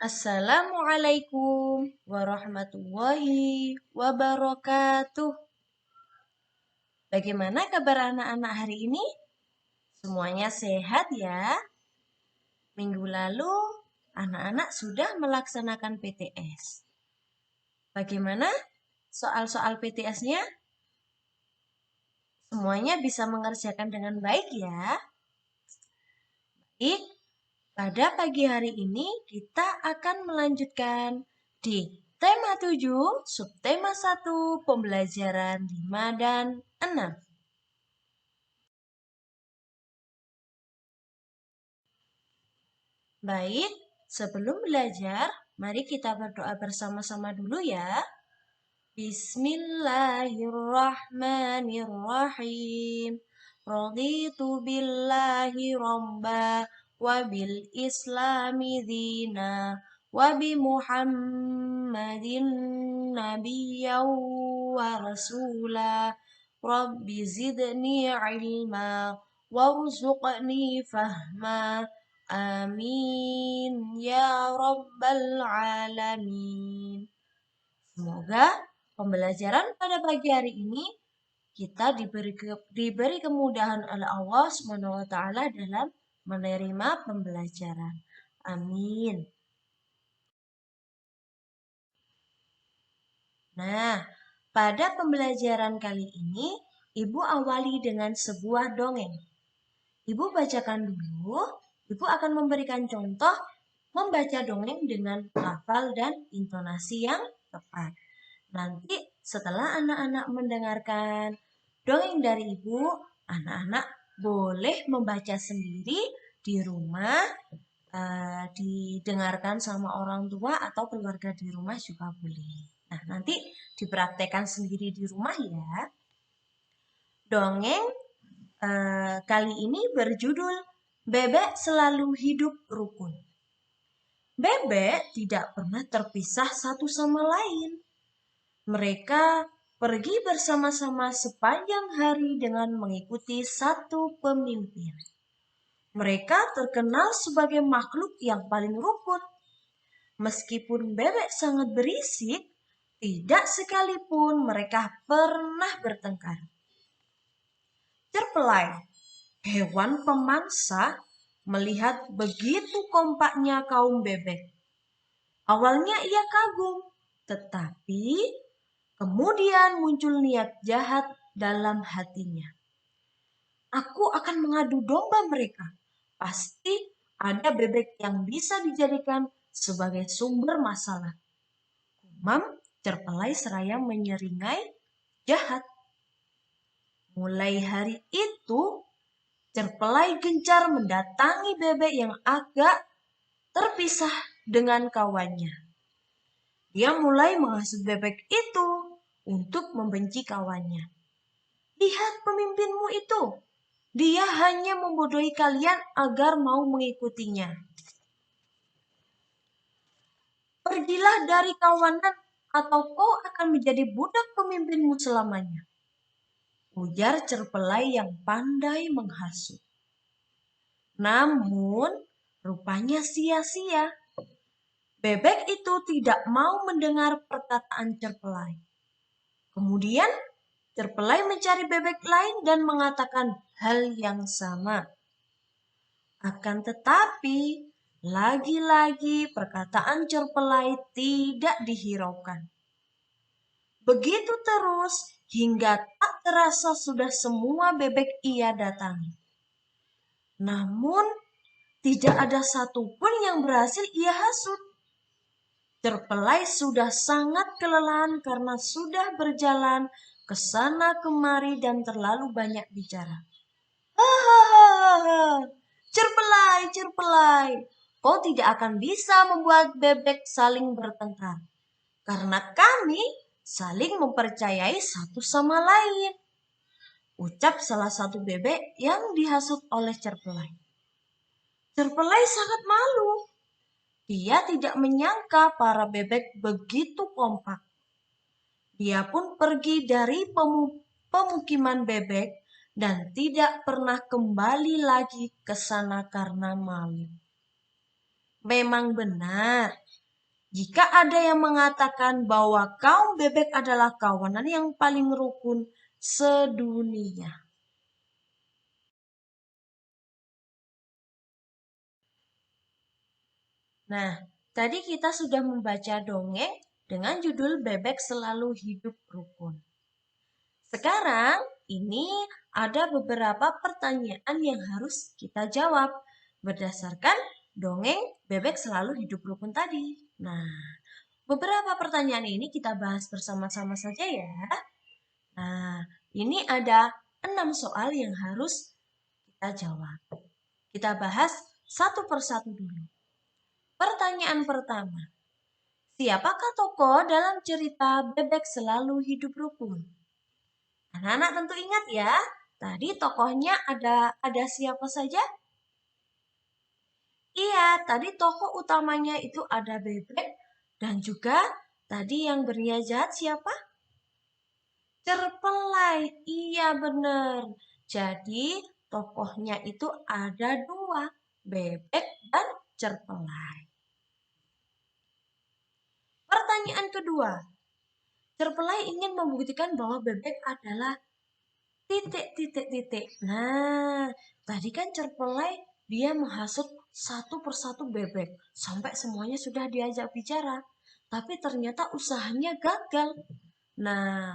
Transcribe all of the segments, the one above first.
Assalamualaikum warahmatullahi wabarakatuh. Bagaimana kabar anak-anak hari ini? Semuanya sehat ya? Minggu lalu anak-anak sudah melaksanakan PTS. Bagaimana soal-soal PTS-nya? Semuanya bisa mengerjakan dengan baik ya? Baik, pada pagi hari ini kita akan melanjutkan di tema 7, subtema 1, pembelajaran 5 dan 6. Baik, sebelum belajar, mari kita berdoa bersama-sama dulu ya. Bismillahirrahmanirrahim. Raditu billahi robba wa bil islami dina wa bi Muhammadin nabiyyan wa rasula. Rabbi zidni ilma warzuqni fahma. Amin ya rabbal alamin. Semoga pembelajaran pada pagi hari ini kita diberi kemudahan oleh Allah SWT dalam menerima pembelajaran. Amin. Nah, pada pembelajaran kali ini, Ibu awali dengan sebuah dongeng. Ibu bacakan dulu, Ibu akan memberikan contoh membaca dongeng dengan lafal dan intonasi yang tepat. Nanti setelah anak-anak mendengarkan dongeng dari Ibu, anak-anak boleh membaca sendiri di rumah, didengarkan sama orang tua atau keluarga di rumah juga boleh. Nah, nanti dipraktekkan sendiri di rumah ya. Dongeng kali ini berjudul Bebek Selalu Hidup Rukun. Bebek tidak pernah terpisah satu sama lain. Mereka pergi bersama-sama sepanjang hari dengan mengikuti satu pemimpin. Mereka terkenal sebagai makhluk yang paling rukun. Meskipun bebek sangat berisik, tidak sekalipun mereka pernah bertengkar. Cerpelai, hewan pemangsa, melihat begitu kompaknya kaum bebek. Awalnya ia kagum, tetapi kemudian muncul niat jahat dalam hatinya. Aku akan mengadu domba mereka. Pasti ada bebek yang bisa dijadikan sebagai sumber masalah. Gumam Cerpelai seraya menyeringai jahat. Mulai hari itu, Cerpelai gencar mendatangi bebek yang agak terpisah dengan kawannya. Dia mulai menghasut bebek itu untuk membenci kawannya. Lihat pemimpinmu itu. Dia hanya membodohi kalian agar mau mengikutinya. Pergilah dari kawanan atau kau akan menjadi budak pemimpinmu selamanya. Ujar Cerpelai yang pandai menghasut. Namun, rupanya sia-sia. Bebek itu tidak mau mendengar perkataan Cerpelai. Kemudian, Cerpelai mencari bebek lain dan mengatakan hal yang sama. Akan tetapi, lagi-lagi perkataan Cerpelai tidak dihiraukan. Begitu terus hingga tak terasa sudah semua bebek ia datangi. Namun, tidak ada satupun yang berhasil ia hasut. Cerpelai sudah sangat kelelahan karena sudah berjalan ke sana kemari dan terlalu banyak bicara. Hahaha, Cerpelai, kau tidak akan bisa membuat bebek saling bertengkar. Karena kami saling mempercayai satu sama lain. Ucap salah satu bebek yang dihasut oleh Cerpelai. Cerpelai sangat malu. Dia tidak menyangka para bebek begitu kompak. Dia pun pergi dari pemukiman bebek dan tidak pernah kembali lagi ke sana karena malu. Memang benar. Jika ada yang mengatakan bahwa kaum bebek adalah kawanan yang paling rukun sedunia. Nah, tadi kita sudah membaca dongeng dengan judul Bebek Selalu Hidup Rukun. Sekarang ini ada beberapa pertanyaan yang harus kita jawab berdasarkan dongeng Bebek Selalu Hidup Rukun tadi. Nah, beberapa pertanyaan ini kita bahas bersama-sama saja ya. Nah, ini ada 6 soal yang harus kita jawab. Kita bahas satu persatu dulu. Pertanyaan pertama, siapakah tokoh dalam cerita Bebek Selalu Hidup Rukun? Anak-anak tentu ingat ya, tadi tokohnya ada siapa saja? Iya, tadi tokoh utamanya itu ada Bebek dan juga tadi yang berniat jahat siapa? Cerpelai. Iya benar. Jadi tokohnya itu ada 2, Bebek dan Cerpelai. Pertanyaan kedua, Cerpelai ingin membuktikan bahwa Bebek adalah titik. Nah, tadi kan Cerpelai dia menghasut satu persatu bebek sampai semuanya sudah diajak bicara. Tapi ternyata usahanya gagal. Nah,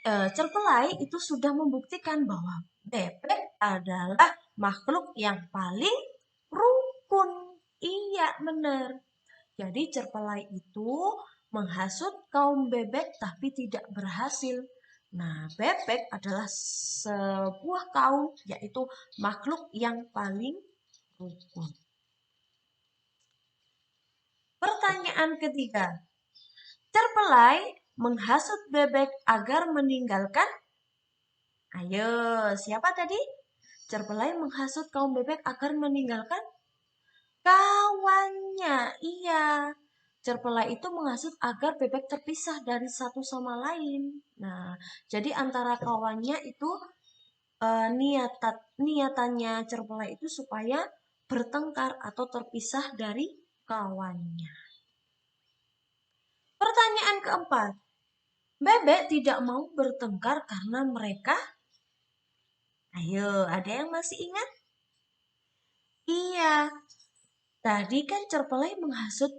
Cerpelai itu sudah membuktikan bahwa bebek adalah makhluk yang paling rukun. Iya, benar. Jadi Cerpelai itu menghasut kaum bebek tapi tidak berhasil. Nah, bebek adalah sebuah kaum, yaitu makhluk yang paling rukun. Pertanyaan ketiga, Cerpelai menghasut bebek agar meninggalkan. Ayo, siapa tadi? Cerpelai menghasut kaum bebek agar meninggalkan kawannya. Iya, Cerpelai itu menghasut agar bebek terpisah dari satu sama lain. Nah, jadi antara kawannya itu niatannya Cerpelai itu supaya bertengkar atau terpisah dari kawannya. Pertanyaan keempat, bebek tidak mau bertengkar karena mereka. Ayo, ada yang masih ingat? Iya, tadi kan Cerpelai menghasut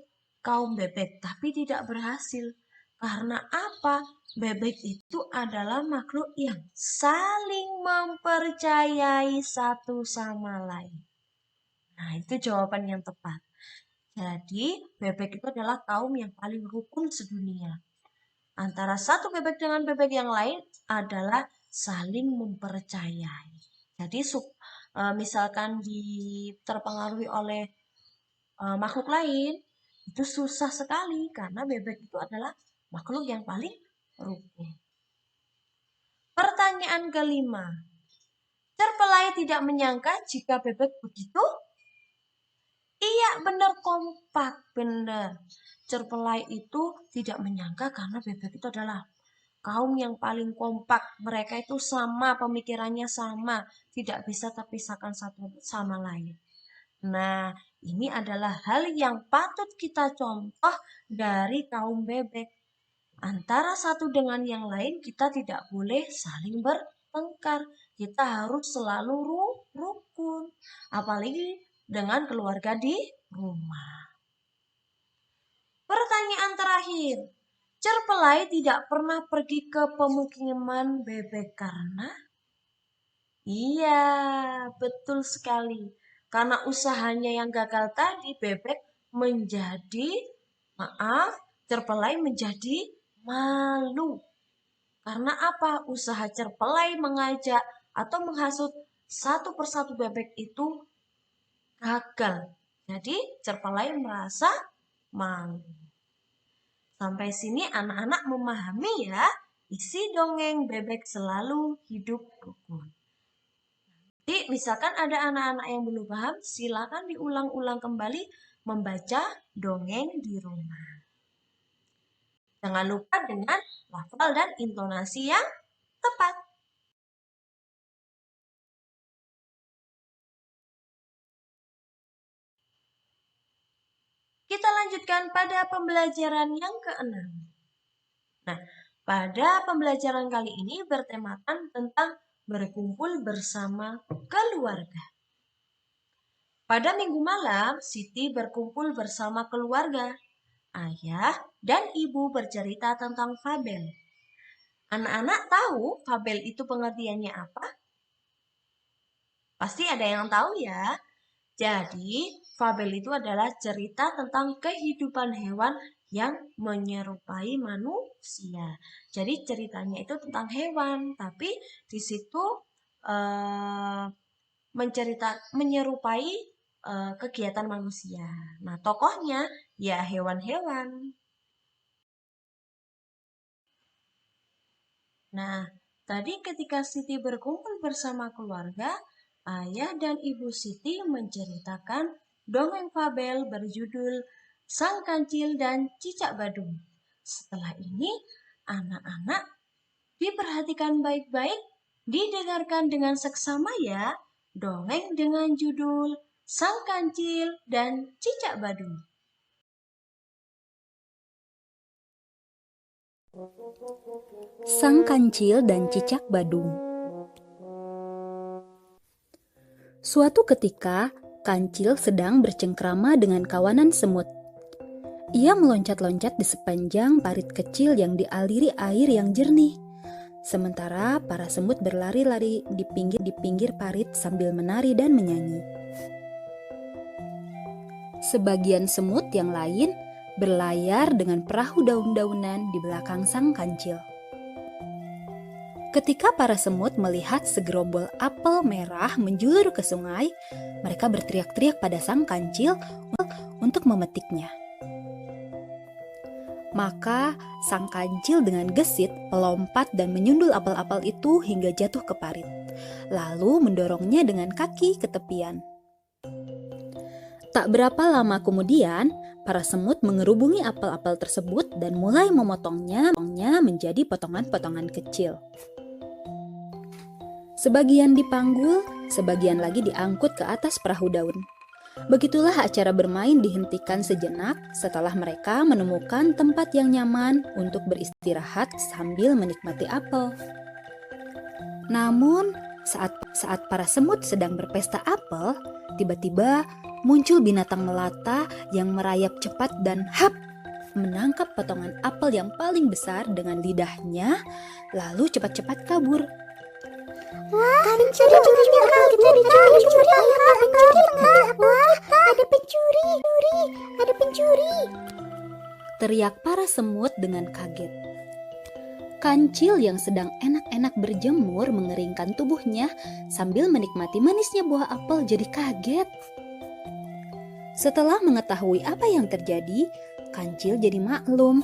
kaum bebek tapi tidak berhasil. Karena apa? Bebek itu adalah makhluk yang saling mempercayai satu sama lain. Nah, itu jawaban yang tepat. Jadi, bebek itu adalah kaum yang paling rukun sedunia. Antara satu bebek dengan bebek yang lain adalah saling mempercayai. Jadi, misalkan terpengaruhi oleh makhluk lain, itu susah sekali karena bebek itu adalah makhluk yang paling rukun. Pertanyaan kelima, Cerpelai tidak menyangka jika bebek begitu. Iya, benar, kompak, benar. Cerpelai itu tidak menyangka karena bebek itu adalah kaum yang paling kompak. Mereka itu sama, pemikirannya sama, tidak bisa terpisahkan satu sama lain. Nah, ini adalah hal yang patut kita contoh dari kaum bebek. Antara satu dengan yang lain kita tidak boleh saling bertengkar. Kita harus selalu rukun. Apalagi dengan keluarga di rumah. Pertanyaan terakhir. Cerpelai tidak pernah pergi ke pemukiman bebek karena. Iya, betul sekali. Karena usahanya yang gagal tadi, bebek menjadi, Cerpelai menjadi malu. Karena apa? Usaha Cerpelai mengajak atau menghasut satu persatu bebek itu gagal. Jadi Cerpelai merasa malu. Sampai sini anak-anak memahami ya, isi dongeng Bebek Selalu Hidup Rukun. Jadi misalkan ada anak-anak yang belum paham, silakan diulang-ulang kembali membaca dongeng di rumah. Jangan lupa dengan lafal dan intonasi yang tepat. kita lanjutkan pada pembelajaran yang ke-6. Nah, pada pembelajaran kali ini bertemakan tentang berkumpul bersama keluarga. Pada minggu malam, Siti berkumpul bersama keluarga. Ayah dan ibu bercerita tentang fabel. Anak-anak tahu fabel itu pengertiannya apa? Pasti ada yang tahu ya. Jadi, fabel itu adalah cerita tentang kehidupan hewan yang menyerupai manusia. Jadi ceritanya itu tentang hewan, tapi di situ menyerupai kegiatan manusia. Nah, tokohnya ya hewan-hewan. Nah, tadi ketika Siti berkumpul bersama keluarga, ayah dan ibu Siti menceritakan dongeng fabel berjudul Sang Kancil dan Cicak Badung. Setelah ini, anak-anak diperhatikan baik-baik, didengarkan dengan seksama ya, dongeng dengan judul Sang Kancil dan Cicak Badung. Sang Kancil dan Cicak Badung. Suatu ketika, Kancil sedang bercengkrama dengan kawanan semut. Ia meloncat-loncat di sepanjang parit kecil yang dialiri air yang jernih. Sementara para semut berlari-lari di pinggir parit sambil menari dan menyanyi. Sebagian semut yang lain berlayar dengan perahu daun-daunan di belakang Sang Kancil. Ketika para semut melihat segerombol apel merah menjulur ke sungai, mereka berteriak-teriak pada Sang Kancil untuk memetiknya. Maka Sang Kancil dengan gesit melompat dan menyundul apel-apel itu hingga jatuh ke parit, lalu mendorongnya dengan kaki ke tepian. Tak berapa lama kemudian, para semut mengerubungi apel-apel tersebut dan mulai memotongnya menjadi potongan-potongan kecil. Sebagian dipanggul, sebagian lagi diangkut ke atas perahu daun. Begitulah acara bermain dihentikan sejenak setelah mereka menemukan tempat yang nyaman untuk beristirahat sambil menikmati apel. Namun, saat para semut sedang berpesta apel, tiba-tiba muncul binatang melata yang merayap cepat dan menangkap potongan apel yang paling besar dengan lidahnya, lalu cepat-cepat kabur. Wah, ada pencuri. Teriak para semut dengan kaget. Kancil yang sedang enak-enak berjemur mengeringkan tubuhnya sambil menikmati manisnya buah apel jadi kaget. Setelah mengetahui apa yang terjadi, Kancil jadi maklum.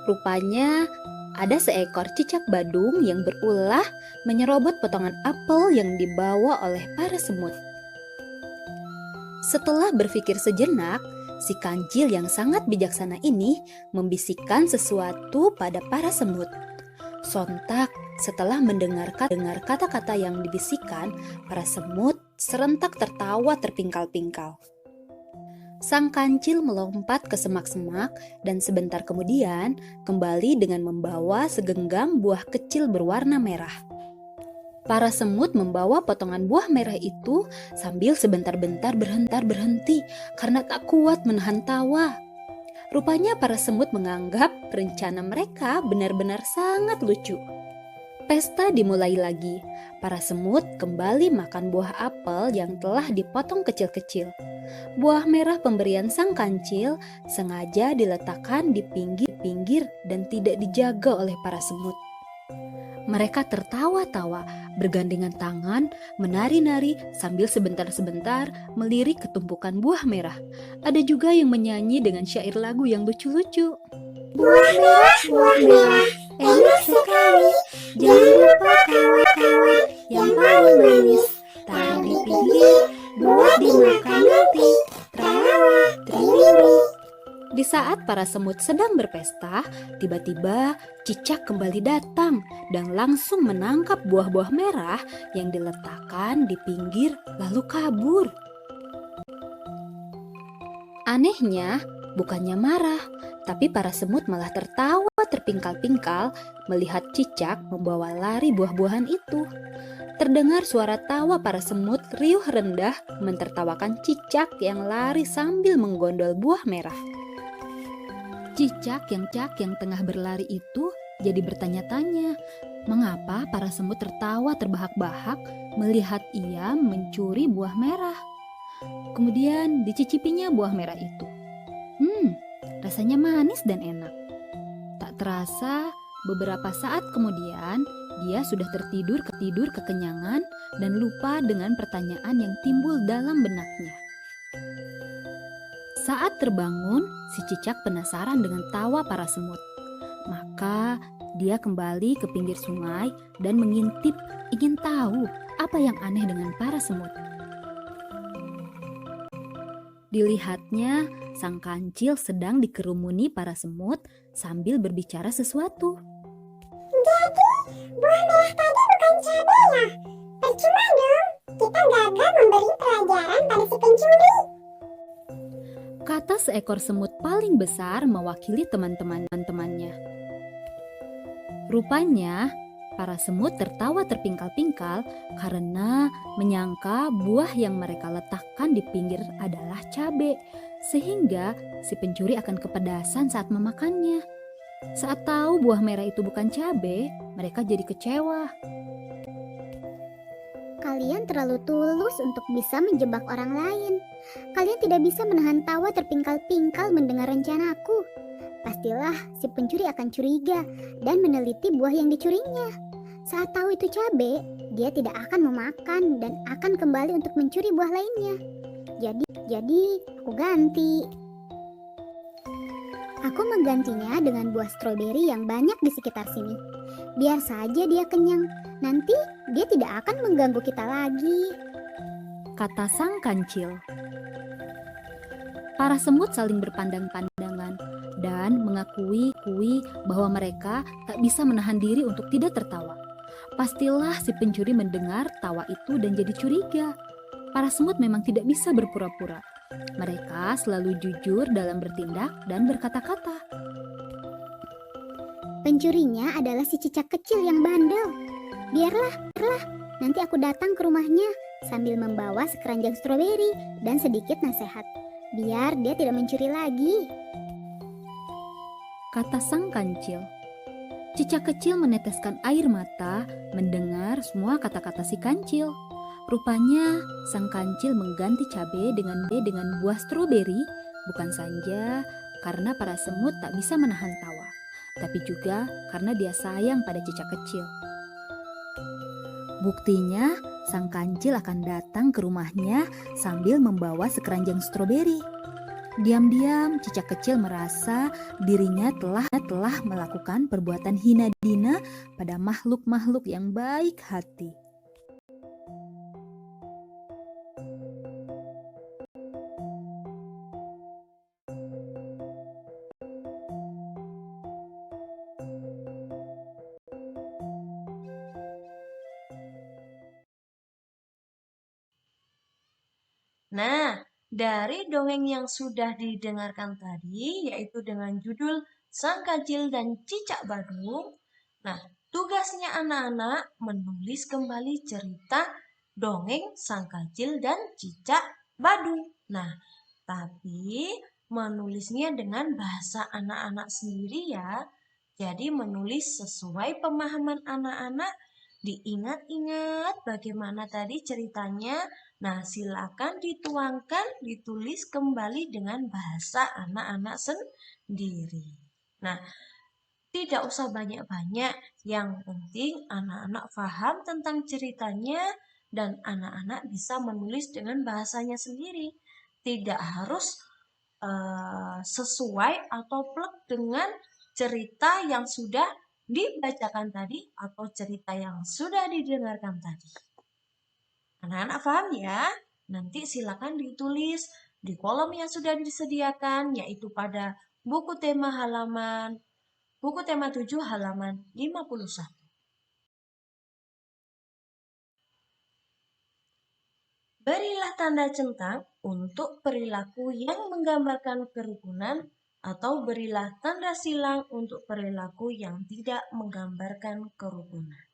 Rupanya ada seekor cicak badung yang berulah menyerobot potongan apel yang dibawa oleh para semut. Setelah berpikir sejenak, si Kancil yang sangat bijaksana ini membisikkan sesuatu pada para semut. Sontak, setelah mendengar kata-kata yang dibisikkan, para semut serentak tertawa terpingkal-pingkal. Sang Kancil melompat ke semak-semak dan sebentar kemudian kembali dengan membawa segenggam buah kecil berwarna merah. Para semut membawa potongan buah merah itu sambil sebentar-bentar berhenti karena tak kuat menahan tawa. Rupanya para semut menganggap rencana mereka benar-benar sangat lucu. Pesta dimulai lagi. Para semut kembali makan buah apel yang telah dipotong kecil-kecil. Buah merah pemberian Sang Kancil sengaja diletakkan di pinggir dan tidak dijaga oleh para semut. Mereka tertawa-tawa, bergandengan tangan, menari-nari sambil sebentar-sebentar melirik ketumpukan buah merah. Ada juga yang menyanyi dengan syair lagu yang lucu-lucu. Buah merah, enak sekali. Jangan lupa kawan-kawan yang paling manis. Taruh di pinggir, buah dimakan nanti. Tralawa, trilili. Di saat para semut sedang berpesta, tiba-tiba cicak kembali datang dan langsung menangkap buah-buah merah yang diletakkan di pinggir lalu kabur. Anehnya, bukannya marah, tapi para semut malah tertawa terpingkal-pingkal melihat cicak membawa lari buah-buahan itu. Terdengar suara tawa para semut riuh rendah mentertawakan cicak yang lari sambil menggondol buah merah. Cicak yang tengah berlari itu jadi bertanya-tanya, mengapa para semut tertawa terbahak-bahak melihat ia mencuri buah merah. Kemudian dicicipinya buah merah itu. Rasanya manis dan enak. Tak terasa, beberapa saat kemudian dia sudah tertidur kekenyangan dan lupa dengan pertanyaan yang timbul dalam benaknya. Saat terbangun, si cicak penasaran dengan tawa para semut. Maka dia kembali ke pinggir sungai dan mengintip, ingin tahu apa yang aneh dengan para semut. Dilihatnya, sang kancil sedang dikerumuni para semut sambil berbicara sesuatu. Jadi, buah merah tadi bukan cabai ya? Percuma dong, kita gagal memberi pelajaran pada si pencuri. Kata seekor semut paling besar mewakili teman-temannya. Rupanya, para semut tertawa terpingkal-pingkal karena menyangka buah yang mereka letakkan di pinggir adalah cabai, sehingga si pencuri akan kepedasan saat memakannya. Saat tahu buah merah itu bukan cabai, mereka jadi kecewa. Kalian terlalu tulus untuk bisa menjebak orang lain. Kalian tidak bisa menahan tawa terpingkal-pingkal mendengar rencanaku. Pastilah si pencuri akan curiga dan meneliti buah yang dicurinya. Saat tahu itu cabai, dia tidak akan memakan dan akan kembali untuk mencuri buah lainnya. Jadi aku ganti. Aku menggantinya dengan buah stroberi yang banyak di sekitar sini. Biar saja dia kenyang. Nanti dia tidak akan mengganggu kita lagi. Kata sang kancil. Para semut saling berpandang-pandangan dan mengakui bahwa mereka tak bisa menahan diri untuk tidak tertawa. Pastilah si pencuri mendengar tawa itu dan jadi curiga. Para semut memang tidak bisa berpura-pura. Mereka selalu jujur dalam bertindak dan berkata-kata. Pencurinya adalah si cicak kecil yang bandel. Biarlah, nanti aku datang ke rumahnya sambil membawa sekeranjang stroberi dan sedikit nasihat. Biar dia tidak mencuri lagi. Kata sang kancil. Cicak kecil meneteskan air mata mendengar semua kata-kata si kancil. Rupanya sang kancil mengganti cabai dengan buah stroberi bukan saja karena para semut tak bisa menahan tawa, tapi juga karena dia sayang pada cicak kecil. Buktinya, sang kancil akan datang ke rumahnya sambil membawa sekeranjang stroberi. Diam-diam, cicak kecil merasa dirinya telah melakukan perbuatan hina dina pada makhluk-makhluk yang baik hati. Nah, dari dongeng yang sudah didengarkan tadi, yaitu dengan judul Sang Kancil dan Cicak Badung. Nah, tugasnya anak-anak menulis kembali cerita dongeng Sang Kancil dan Cicak Badung. Nah, tapi menulisnya dengan bahasa anak-anak sendiri ya. Jadi menulis sesuai pemahaman anak-anak, diingat-ingat bagaimana tadi ceritanya. Nah, silakan ditulis kembali dengan bahasa anak-anak sendiri. Nah, tidak usah banyak-banyak, yang penting anak-anak paham tentang ceritanya dan anak-anak bisa menulis dengan bahasanya sendiri. Tidak harus sesuai atau plek dengan cerita yang sudah dibacakan tadi atau cerita yang sudah didengarkan tadi. Anak-anak paham ya? Nanti silakan ditulis di kolom yang sudah disediakan, yaitu pada buku tema 7 halaman 51. Berilah tanda centang untuk perilaku yang menggambarkan kerukunan atau berilah tanda silang untuk perilaku yang tidak menggambarkan kerukunan.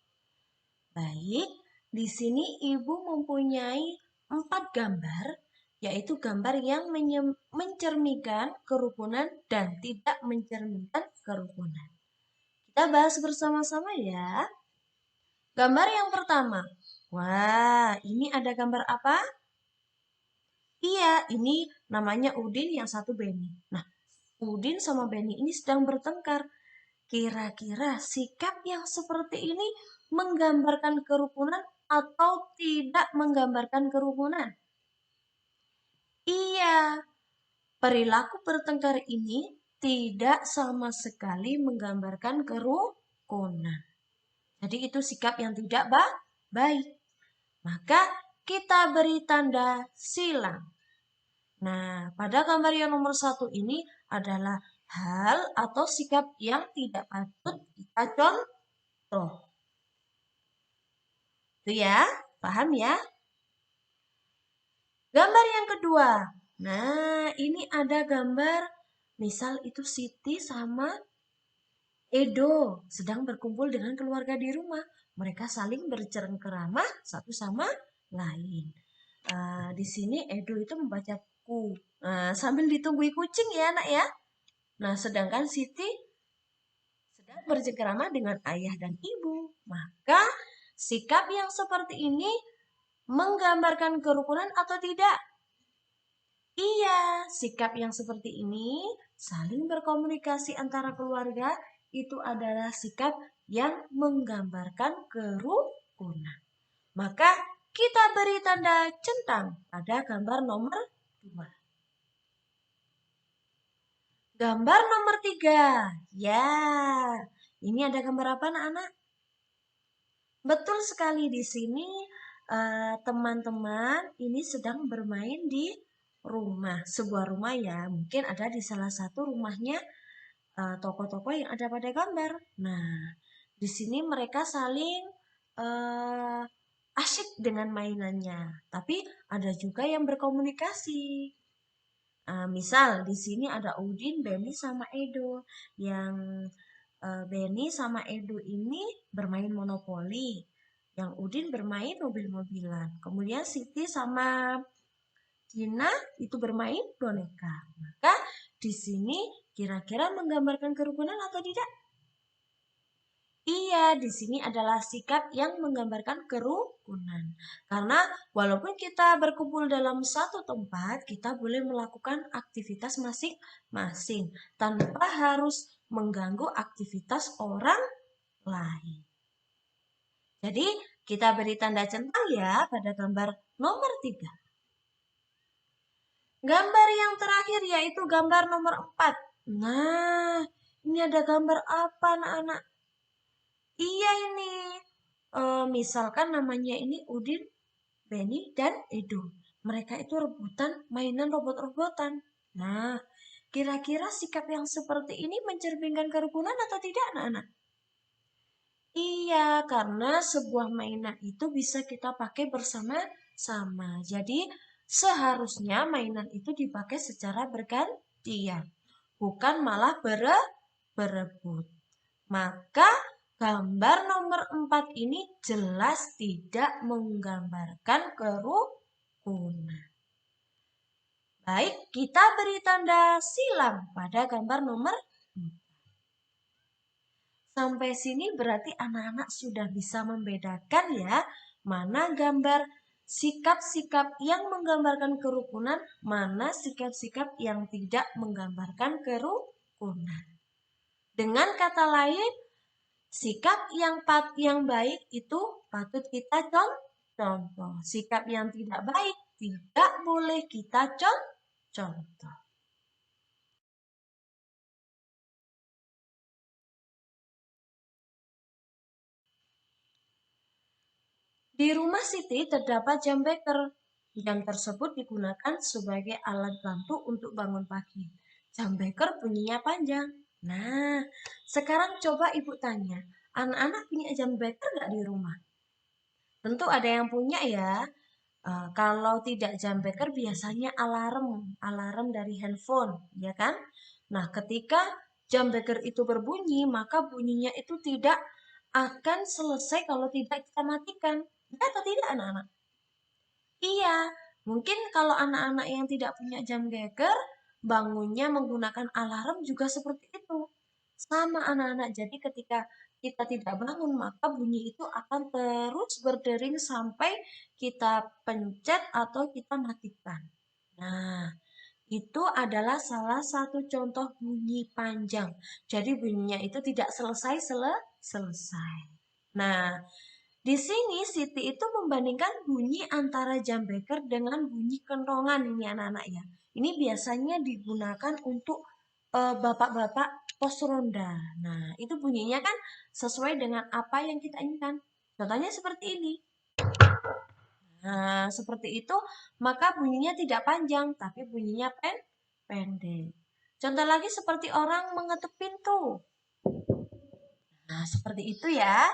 Baik, di sini Ibu mempunyai 4 gambar, yaitu gambar yang mencerminkan kerukunan dan tidak mencerminkan kerukunan. Kita bahas bersama-sama ya. Gambar yang pertama. Wah, ini ada gambar apa? Iya, ini namanya Udin, yang satu Beni. Nah, Udin sama Beni ini sedang bertengkar. Kira-kira sikap yang seperti ini menggambarkan kerukunan atau tidak menggambarkan kerukunan? Iya, perilaku bertengkar ini tidak sama sekali menggambarkan kerukunan. Jadi itu sikap yang tidak baik. Maka kita beri tanda silang. Nah, pada gambar yang nomor 1 ini adalah hal atau sikap yang tidak patut kita contoh. Itu ya, paham ya? Gambar yang kedua. Nah, ini ada gambar, misal itu Siti sama Edo sedang berkumpul dengan keluarga di rumah. Mereka saling bercengkerama satu sama lain. Di sini Edo itu membaca buku sambil ditunggui kucing ya anak ya. Nah, sedangkan Siti sedang bercengkerama dengan ayah dan ibu. Maka sikap yang seperti ini menggambarkan kerukunan atau tidak? Iya, sikap yang seperti ini saling berkomunikasi antara keluarga itu adalah sikap yang menggambarkan kerukunan. Maka kita beri tanda centang pada gambar nomor 2. Gambar nomor 3. Ya, ini ada gambar apa anak-anak? Betul sekali, di sini teman-teman ini sedang bermain di rumah, sebuah rumah ya. Mungkin ada di salah satu rumahnya tokoh-tokoh yang ada pada gambar. Nah, di sini mereka saling asyik dengan mainannya, tapi ada juga yang berkomunikasi. Misal di sini ada Udin, Beni sama Edo. Yang Beni sama Edo ini bermain monopoli. Yang Udin bermain mobil-mobilan. Kemudian Siti sama Gina itu bermain boneka. Maka di sini kira-kira menggambarkan kerukunan atau tidak? Iya, di sini adalah sikap yang menggambarkan kerukunan. Karena walaupun kita berkumpul dalam satu tempat, kita boleh melakukan aktivitas masing-masing tanpa harus mengganggu aktivitas orang lain. Jadi, kita beri tanda centang ya pada gambar nomor 3. Gambar yang terakhir yaitu gambar nomor 4. Nah, ini ada gambar apa anak-anak? Iya ini, misalkan namanya ini Udin, Beni, dan Edo. Mereka itu rebutan mainan robot-robotan. Nah, kira-kira sikap yang seperti ini mencerminkan kerukunan atau tidak anak-anak? Iya, karena sebuah mainan itu bisa kita pakai bersama-sama. Jadi, seharusnya mainan itu dipakai secara bergantian, bukan malah berebut. Maka gambar nomor 4 ini jelas tidak menggambarkan kerukunan. Baik, kita beri tanda silang pada gambar nomor 4. Sampai sini berarti anak-anak sudah bisa membedakan ya, mana gambar sikap-sikap yang menggambarkan kerukunan, mana sikap-sikap yang tidak menggambarkan kerukunan. Dengan kata lain, sikap yang baik itu patut kita contoh. Sikap yang tidak baik tidak boleh kita contoh. Di rumah Siti terdapat jam beker. Jam tersebut digunakan sebagai alat bantu untuk bangun pagi. Jam beker bunyinya panjang. Nah, sekarang coba ibu tanya, anak-anak punya jam beker nggak di rumah? Tentu ada yang punya ya. Kalau tidak jam beker biasanya alarm dari handphone, ya kan? Nah, ketika jam beker itu berbunyi, maka bunyinya itu tidak akan selesai kalau tidak kita matikan. Ya atau tidak anak-anak? Iya, mungkin kalau anak-anak yang tidak punya jam beker, bangunnya menggunakan alarm juga seperti itu. Sama anak-anak, jadi ketika kita tidak bangun, maka bunyi itu akan terus berdering sampai kita pencet atau kita matikan. Nah, itu adalah salah satu contoh bunyi panjang. Jadi bunyinya itu tidak selesai. Nah, di sini Siti itu membandingkan bunyi antara jam beker dengan bunyi kentongan ini anak-anak ya. Ini biasanya digunakan untuk bapak-bapak pos ronda. Nah, itu bunyinya kan sesuai dengan apa yang kita inginkan. Contohnya seperti ini. Nah, seperti itu, maka bunyinya tidak panjang, tapi bunyinya pendek. Contoh lagi seperti orang mengetuk pintu. Nah, seperti itu ya.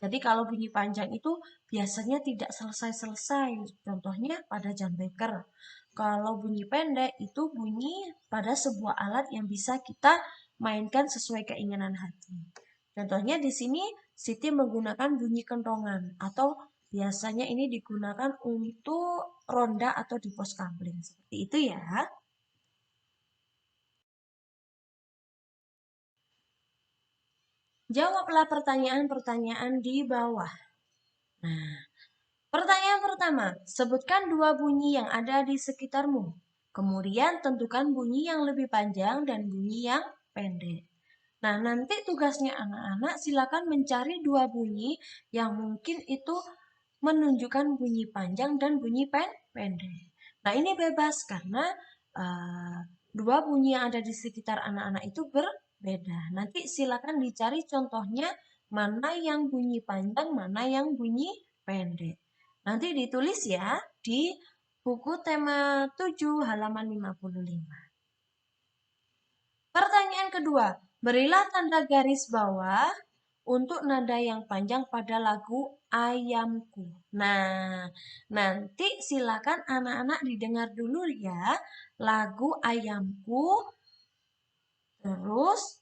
Jadi kalau bunyi panjang itu biasanya tidak selesai-selesai. Contohnya pada jam beker. Kalau bunyi pendek itu bunyi pada sebuah alat yang bisa kita mainkan sesuai keinginan hati. Contohnya di sini Siti menggunakan bunyi kentongan atau biasanya ini digunakan untuk ronda atau di pos kamling. Seperti itu ya. Jawablah pertanyaan-pertanyaan di bawah. Nah, pertanyaan pertama, sebutkan dua bunyi yang ada di sekitarmu. Kemudian tentukan bunyi yang lebih panjang dan bunyi yang pendek. Nah, nanti tugasnya anak-anak silakan mencari dua bunyi yang mungkin itu menunjukkan bunyi panjang dan bunyi pendek. Nah, ini bebas karena dua bunyi yang ada di sekitar anak-anak itu berbeda. Nanti silakan dicari contohnya mana yang bunyi panjang, mana yang bunyi pendek. Nanti ditulis ya di buku tema 7 halaman 55. Pertanyaan kedua, berilah tanda garis bawah untuk nada yang panjang pada lagu Ayamku. Nah, nanti silakan anak-anak didengar dulu ya lagu Ayamku. Terus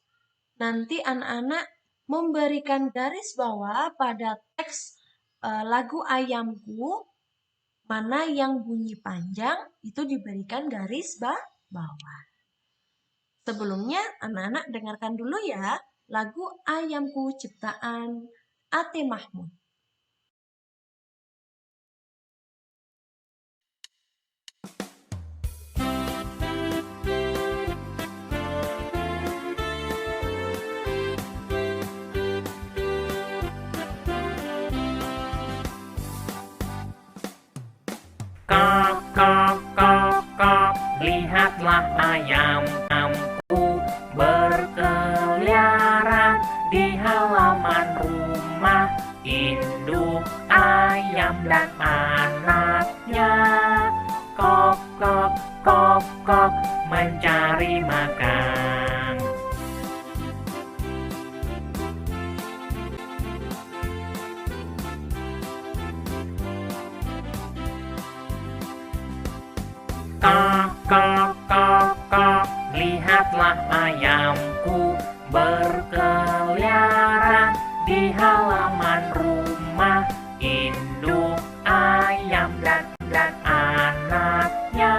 nanti anak-anak memberikan garis bawah pada teks lagu Ayamku. Mana yang bunyi panjang itu diberikan garis bawah. Sebelumnya anak-anak dengarkan dulu ya lagu Ayamku ciptaan Ate Mahmud. Kok, kok, kok, kok, lihatlah ayamku berkeliaran di halaman rumah. Induk ayam dan anaknya kok, kok, kok, kok, mencari makan. Kok, kok, kok, kok, lihatlah ayamku berkeliaran di halaman rumah. Induk ayam dan anaknya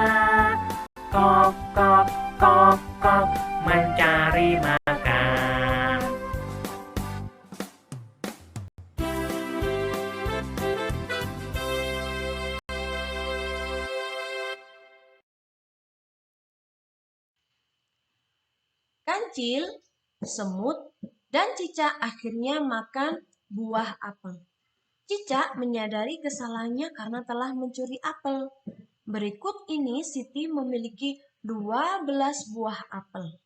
kok, kok, kok, kok, mencari makan. Kancil, semut, dan cicak akhirnya makan buah apel. Cicak menyadari kesalahannya karena telah mencuri apel. Berikut ini Siti memiliki 12 buah apel.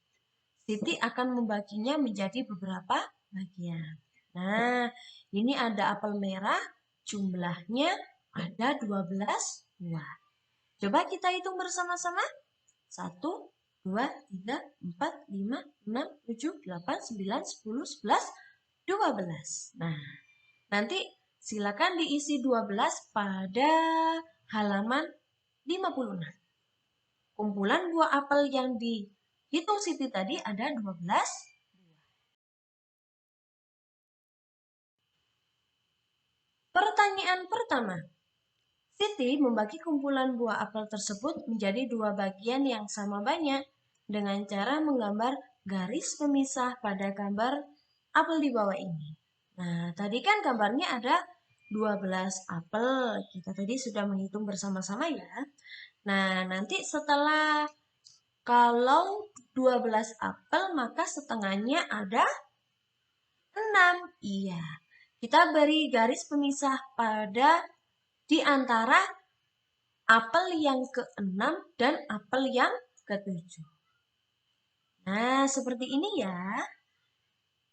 Siti akan membaginya menjadi beberapa bagian. Nah, ini ada apel merah, jumlahnya ada 12 buah. Coba kita hitung bersama-sama. 1, 2, 3, 4, 5, 6, 7, 8, 9, 10, 11, 12. Nah, nanti silakan diisi 12 pada halaman 56. Kumpulan buah apel yang dihitung Siti tadi ada 12. Pertanyaan pertama. Siti membagi kumpulan buah apel tersebut menjadi 2 bagian yang sama banyak dengan cara menggambar garis pemisah pada gambar apel di bawah ini. Nah, tadi kan gambarnya ada 12 apel. Kita tadi sudah menghitung bersama-sama ya. Nah, nanti setelah kalau 12 apel maka setengahnya ada 6. Iya. Kita beri garis pemisah pada di antara apel yang ke-6 dan apel yang ke-7. Nah, seperti ini ya.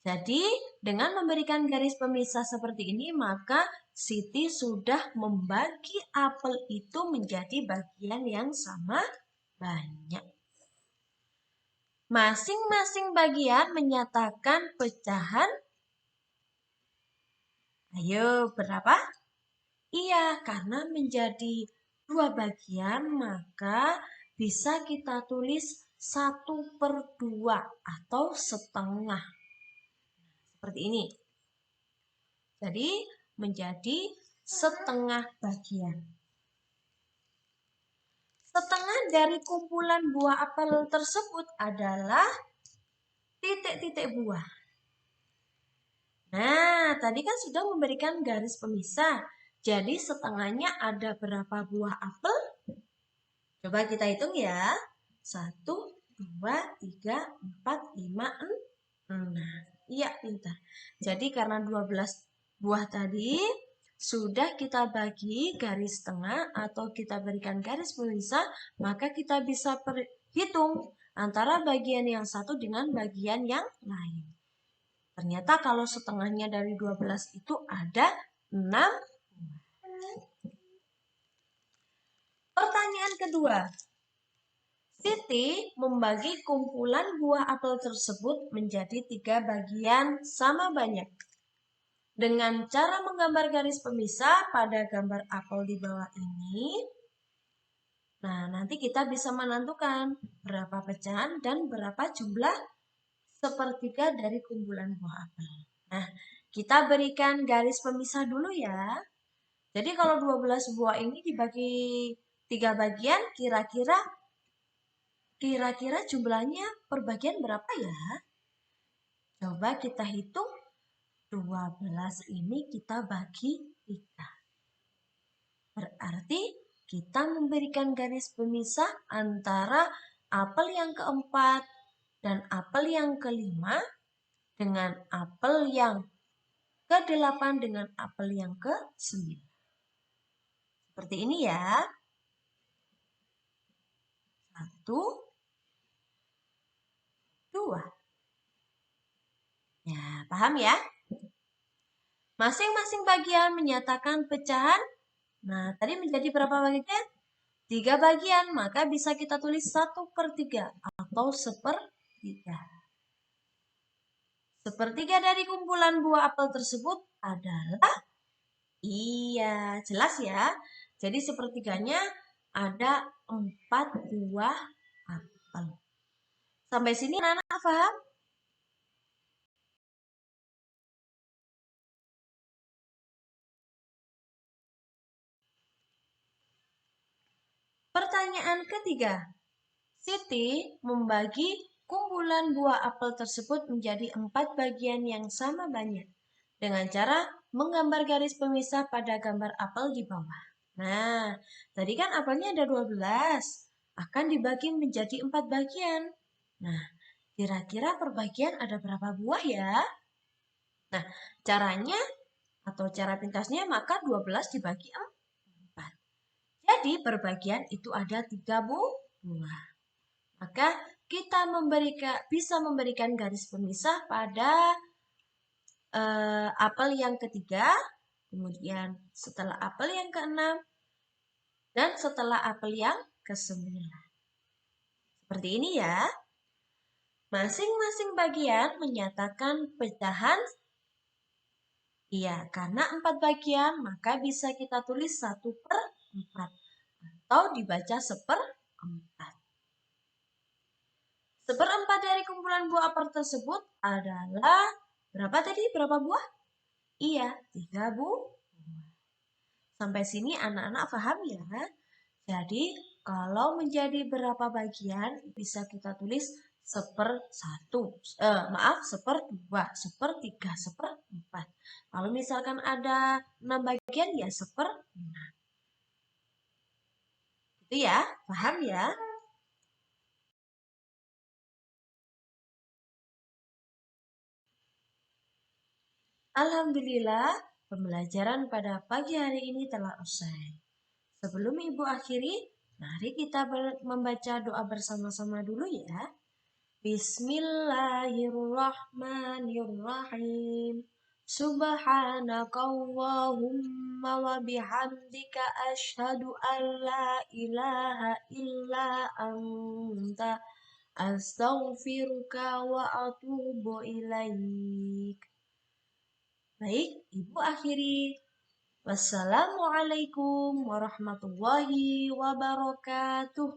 Jadi, dengan memberikan garis pemisah seperti ini, maka Siti sudah membagi apel itu menjadi bagian yang sama banyak. Masing-masing bagian menyatakan pecahan. Ayo, berapa? Iya, karena menjadi 2 bagian, maka bisa kita tulis 1/2 atau setengah. Seperti ini. Jadi, menjadi setengah bagian. Setengah dari kumpulan buah apel tersebut adalah titik-titik buah. Nah, tadi kan sudah memberikan garis pemisah. Jadi setengahnya ada berapa buah apel? Coba kita hitung ya. 1, 2, 3, 4, 5, 6. Iya, pintar. Jadi karena 12 buah tadi sudah kita bagi garis tengah atau kita berikan garis pemisah, maka kita bisa hitung antara bagian yang satu dengan bagian yang lain. Ternyata kalau setengahnya dari 12 itu ada 6. Pertanyaan kedua. Siti membagi kumpulan buah apel tersebut menjadi 3 bagian sama banyak. Dengan cara menggambar garis pemisah pada gambar apel di bawah ini, nah nanti kita bisa menentukan berapa pecahan dan berapa jumlah sepertiga dari kumpulan buah apel. Nah, kita berikan garis pemisah dulu ya. Jadi kalau 12 buah ini dibagi 3 bagian, kira-kira jumlahnya per bagian berapa ya? Coba kita hitung. 12 ini kita bagi 3. Berarti kita memberikan garis pemisah antara apel yang keempat dan apel yang kelima dengan apel yang ke-8 dengan apel yang ke-9. Seperti ini ya. 1, 2. Ya, paham ya? Masing-masing bagian menyatakan pecahan. Nah, tadi menjadi berapa bagian? 3 bagian, maka bisa kita tulis 1/3 atau 1/3. 1/3 dari kumpulan buah apel tersebut adalah, iya, jelas ya. Jadi 1/3-nya ada 4 buah apel. Sampai sini anak-anak paham? Pertanyaan ketiga. Siti membagi kumpulan buah apel tersebut menjadi 4 bagian yang sama banyak dengan cara menggambar garis pemisah pada gambar apel di bawah. Nah, tadi kan apelnya ada 12, akan dibagi menjadi 4 bagian. Nah, kira-kira per bagian ada berapa buah ya? Nah, caranya atau cara pintasnya maka 12 dibagi 4. Jadi per bagian itu ada 3 buah. Maka kita bisa memberikan garis pemisah pada apel yang ketiga, kemudian setelah apel yang ke-6, dan setelah apel yang ke-9. Seperti ini ya. Masing-masing bagian menyatakan pecahan. Iya, karena 4 bagian, maka bisa kita tulis 1/4 atau dibaca seperempat. Seperempat dari kumpulan buah apel tersebut adalah berapa tadi? Berapa buah? Iya, 3 buah. Sampai sini anak-anak paham ya? Jadi kalau menjadi berapa bagian bisa kita tulis seperdua, sepertiga, seperempat. Kalau misalkan ada 6 bagian ya seperenam. Itu ya, paham ya? Alhamdulillah, pembelajaran pada pagi hari ini telah usai. Sebelum Ibu akhiri, mari kita membaca doa bersama-sama dulu ya. Bismillahirrahmanirrahim. Subhanakallahumma wa bihamdika asyhadu an la ilaha illa anta astaghfiruka wa atubu ilaik. Baik, Ibu akhiri. Wassalamualaikum warahmatullahi wabarakatuh.